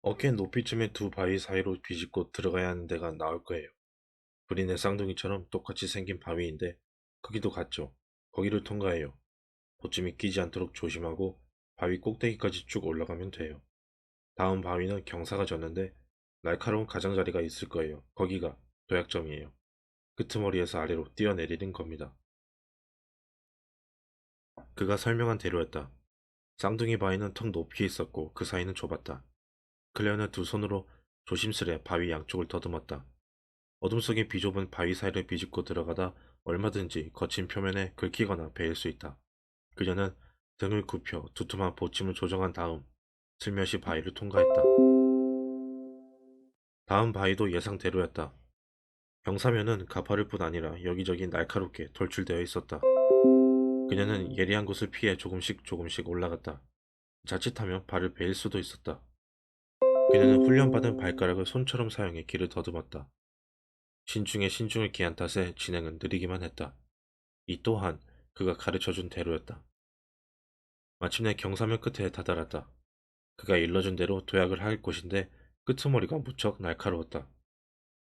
어깨 높이쯤의 두 바위 사이로 비집고 들어가야 하는 데가 나올 거예요. 불인의 쌍둥이처럼 똑같이 생긴 바위인데 크기도 같죠. 거기를 통과해요. 보침이 끼지 않도록 조심하고 바위 꼭대기까지 쭉 올라가면 돼요. 다음 바위는 경사가 졌는데 날카로운 가장자리가 있을 거예요. 거기가 도약점이에요. 끄트머리에서 아래로 뛰어내리는 겁니다. 그가 설명한 대로였다. 쌍둥이 바위는 턱 높이 있었고 그 사이는 좁았다. 클레어는 두 손으로 조심스레 바위 양쪽을 더듬었다. 어둠 속의 비좁은 바위 사이를 비집고 들어가다 얼마든지 거친 표면에 긁히거나 베일 수 있다. 그녀는 등을 굽혀 두툼한 보침을 조정한 다음 슬며시 바위를 통과했다. 다음 바위도 예상대로였다. 경사면은 가파를 뿐 아니라 여기저기 날카롭게 돌출되어 있었다. 그녀는 예리한 곳을 피해 조금씩 조금씩 올라갔다. 자칫하면 발을 베일 수도 있었다. 그녀는 훈련받은 발가락을 손처럼 사용해 길을 더듬었다. 신중에 신중을 기한 탓에 진행은 느리기만 했다. 이 또한 그가 가르쳐준 대로였다. 마침내 경사면 끝에 다다랐다. 그가 일러준 대로 도약을 할 곳인데 끄트머리가 무척 날카로웠다.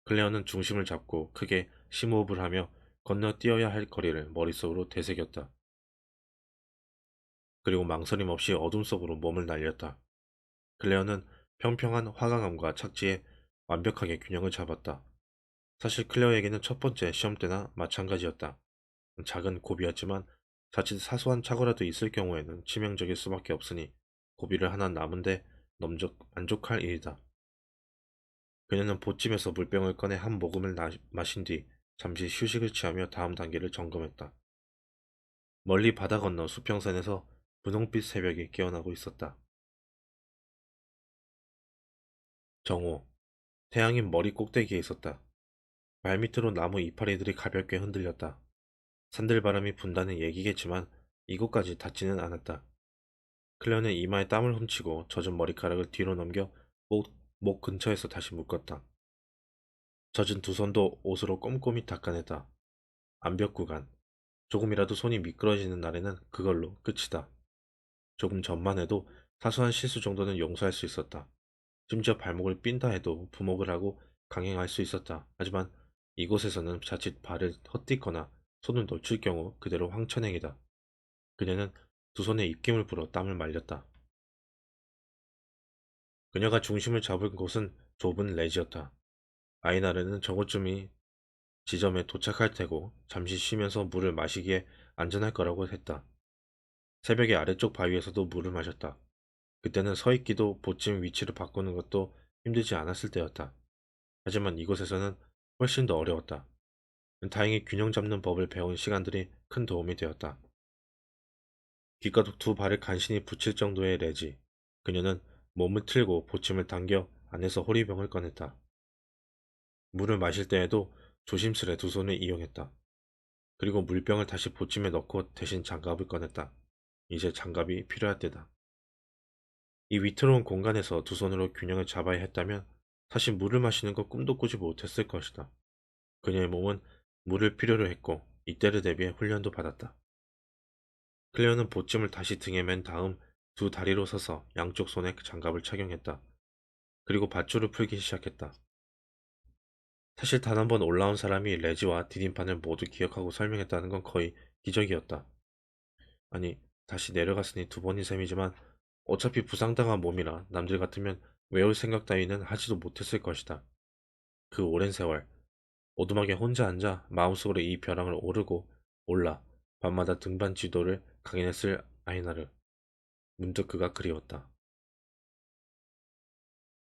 클레어는 중심을 잡고 크게 심호흡을 하며 건너뛰어야 할 거리를 머릿속으로 되새겼다. 그리고 망설임 없이 어둠 속으로 몸을 날렸다. 클레어는 평평한 화강암과 착지에 완벽하게 균형을 잡았다. 사실 클레어에게는 첫 번째 시험 때나 마찬가지였다. 작은 고비였지만 자칫 사소한 착오라도 있을 경우에는 치명적일 수밖에 없으니 고비를 하나 남은데 넘적 만족할 일이다. 그녀는 보찜에서 물병을 꺼내 한 모금을 마신 뒤 잠시 휴식을 취하며 다음 단계를 점검했다. 멀리 바다 건너 수평선에서 분홍빛 새벽이 깨어나고 있었다. 정오, 태양이 머리 꼭대기에 있었다. 발밑으로 나무 이파리들이 가볍게 흔들렸다. 산들바람이 분다는 얘기겠지만 이곳까지 닿지는 않았다. 클레어는 이마에 땀을 훔치고 젖은 머리카락을 뒤로 넘겨 목 근처에서 다시 묶었다. 젖은 두 손도 옷으로 꼼꼼히 닦아냈다. 암벽 구간. 조금이라도 손이 미끄러지는 날에는 그걸로 끝이다. 조금 전만 해도 사소한 실수 정도는 용서할 수 있었다. 심지어 발목을 삔다 해도 부목을 하고 강행할 수 있었다. 하지만 이곳에서는 자칫 발을 헛디거나 손을 놓칠 경우 그대로 황천행이다. 그녀는 두 손에 입김을 불어 땀을 말렸다. 그녀가 중심을 잡은 곳은 좁은 레지였다. 아이나르는 저곳쯤이 지점에 도착할 테고 잠시 쉬면서 물을 마시기에 안전할 거라고 했다. 새벽에 아래쪽 바위에서도 물을 마셨다. 그때는 서 있기도 보침 위치를 바꾸는 것도 힘들지 않았을 때였다. 하지만 이곳에서는 훨씬 더 어려웠다. 다행히 균형 잡는 법을 배운 시간들이 큰 도움이 되었다. 귓가득 두 발을 간신히 붙일 정도의 레지. 그녀는 몸을 틀고 보침을 당겨 안에서 호리병을 꺼냈다. 물을 마실 때에도 조심스레 두 손을 이용했다. 그리고 물병을 다시 보침에 넣고 대신 장갑을 꺼냈다. 이제 장갑이 필요할 때다. 이 위태로운 공간에서 두 손으로 균형을 잡아야 했다면 사실 물을 마시는 것 꿈도 꾸지 못했을 것이다. 그녀의 몸은 물을 필요로 했고 이때를 대비해 훈련도 받았다. 클레어는 보침을 다시 등에 맨 다음 두 다리로 서서 양쪽 손에 장갑을 착용했다. 그리고 밧줄을 풀기 시작했다. 사실 단 한 번 올라온 사람이 레지와 디딤판을 모두 기억하고 설명했다는 건 거의 기적이었다. 아니, 다시 내려갔으니 두 번인 셈이지만 어차피 부상당한 몸이라 남들 같으면 외울 생각 따위는 하지도 못했을 것이다. 그 오랜 세월, 오두막에 혼자 앉아 마음속으로 이 벼랑을 오르고 올라 밤마다 등반 지도를 강연했을 아이나를 문득 그가 그리웠다.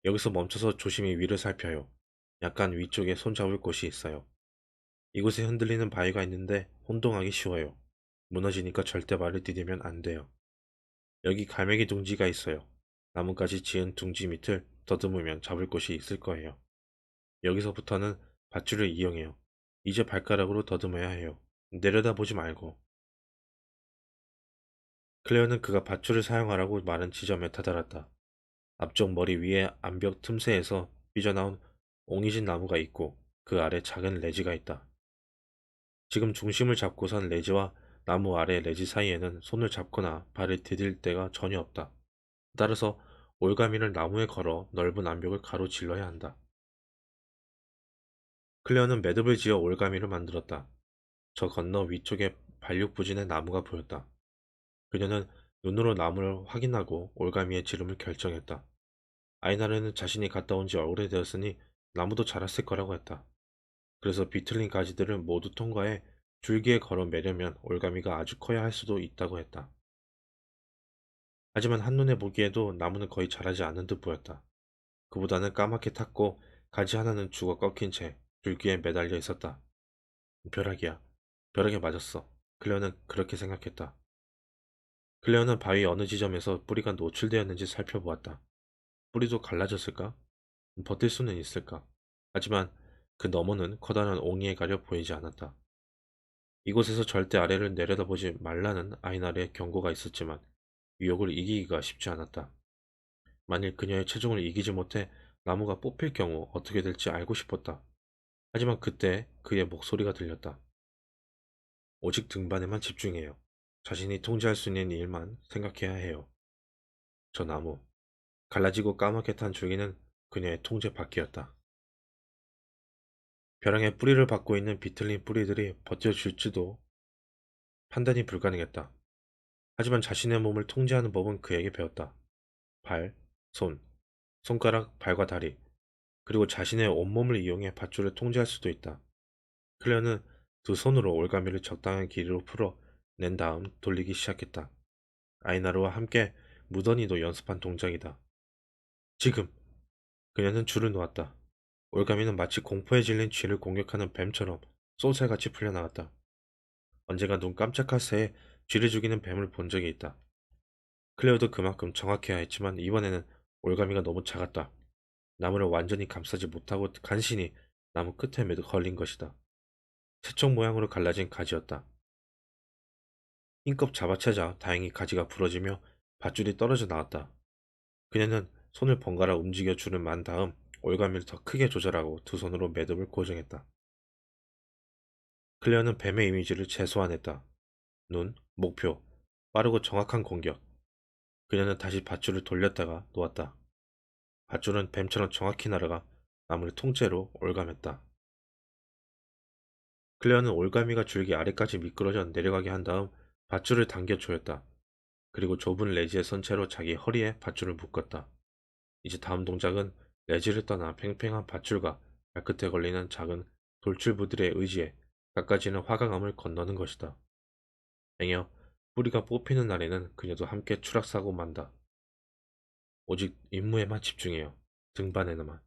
여기서 멈춰서 조심히 위를 살펴요. 약간 위쪽에 손잡을 곳이 있어요. 이곳에 흔들리는 바위가 있는데 혼동하기 쉬워요. 무너지니까 절대 발을 디디면 안 돼요. 여기 갈매기 둥지가 있어요. 나뭇가지 지은 둥지 밑을 더듬으면 잡을 곳이 있을 거예요. 여기서부터는 밧줄을 이용해요. 이제 발가락으로 더듬어야 해요. 내려다보지 말고. 클레어는 그가 밧줄을 사용하라고 말한 지점에 다다랐다. 앞쪽 머리 위에 암벽 틈새에서 삐져나온 옹이진 나무가 있고 그 아래 작은 레지가 있다. 지금 중심을 잡고선 레지와 나무 아래 레지 사이에는 손을 잡거나 발을 디딜 데가 전혀 없다. 따라서 올가미를 나무에 걸어 넓은 암벽을 가로질러야 한다. 클레어는 매듭을 지어 올가미를 만들었다. 저 건너 위쪽에 발육부진의 나무가 보였다. 그녀는 눈으로 나무를 확인하고 올가미의 지름을 결정했다. 아이나르는 자신이 갔다 온 지 오래되었으니 나무도 자랐을 거라고 했다. 그래서 비틀린 가지들을 모두 통과해 줄기에 걸어 매려면 올가미가 아주 커야 할 수도 있다고 했다. 하지만 한눈에 보기에도 나무는 거의 자라지 않는 듯 보였다. 그보다는 까맣게 탔고 가지 하나는 죽어 꺾인 채 줄기에 매달려 있었다. 벼락이야. 벼락에 맞았어. 클레어는 그렇게 생각했다. 클레어는 바위 어느 지점에서 뿌리가 노출되었는지 살펴보았다. 뿌리도 갈라졌을까? 버틸 수는 있을까? 하지만 그 너머는 커다란 옹이에 가려 보이지 않았다. 이곳에서 절대 아래를 내려다보지 말라는 아이날의 경고가 있었지만 유혹을 이기기가 쉽지 않았다. 만일 그녀의 체중을 이기지 못해 나무가 뽑힐 경우 어떻게 될지 알고 싶었다. 하지만 그때 그의 목소리가 들렸다. 오직 등반에만 집중해요. 자신이 통제할 수 있는 일만 생각해야 해요. 저 나무. 갈라지고 까맣게 탄 줄기는 그녀의 통제 밖이었다. 벼랑에 뿌리를 받고 있는 비틀린 뿌리들이 버텨줄지도 판단이 불가능했다. 하지만 자신의 몸을 통제하는 법은 그에게 배웠다. 발, 손, 손가락, 발과 다리, 그리고 자신의 온몸을 이용해 밧줄을 통제할 수도 있다. 클레어는 두 손으로 올가미를 적당한 길이로 풀어 낸 다음 돌리기 시작했다. 아이나르와 함께 무던히도 연습한 동작이다. 지금! 그녀는 줄을 놓았다. 올가미는 마치 공포에 질린 쥐를 공격하는 뱀처럼 쏘살같이 풀려나갔다. 언젠가 눈 깜짝할 새에 쥐를 죽이는 뱀을 본 적이 있다. 클레어도 그만큼 정확해야 했지만 이번에는 올가미가 너무 작았다. 나무를 완전히 감싸지 못하고 간신히 나무 끝에 걸린 것이다. 새총 모양으로 갈라진 가지였다. 힘껏 잡아채자 다행히 가지가 부러지며 밧줄이 떨어져 나왔다. 그녀는 손을 번갈아 움직여 줄을 만 다음 올가미를 더 크게 조절하고 두 손으로 매듭을 고정했다. 클레어는 뱀의 이미지를 재소환했다. 눈, 목표, 빠르고 정확한 공격. 그녀는 다시 밧줄을 돌렸다가 놓았다. 밧줄은 뱀처럼 정확히 날아가 나무를 통째로 올감했다. 클레어는 올가미가 줄기 아래까지 미끄러져 내려가게 한 다음 밧줄을 당겨 조였다. 그리고 좁은 레지에 선 채로 자기 허리에 밧줄을 묶었다. 이제 다음 동작은 레지를 떠나 팽팽한 밧줄과 발끝에 걸리는 작은 돌출부들에 의지해 깎아지는 화강암을 건너는 것이다. 앵여 뿌리가 뽑히는 날에는 그녀도 함께 추락사고 만다. 오직 임무에만 집중해요. 등반에만.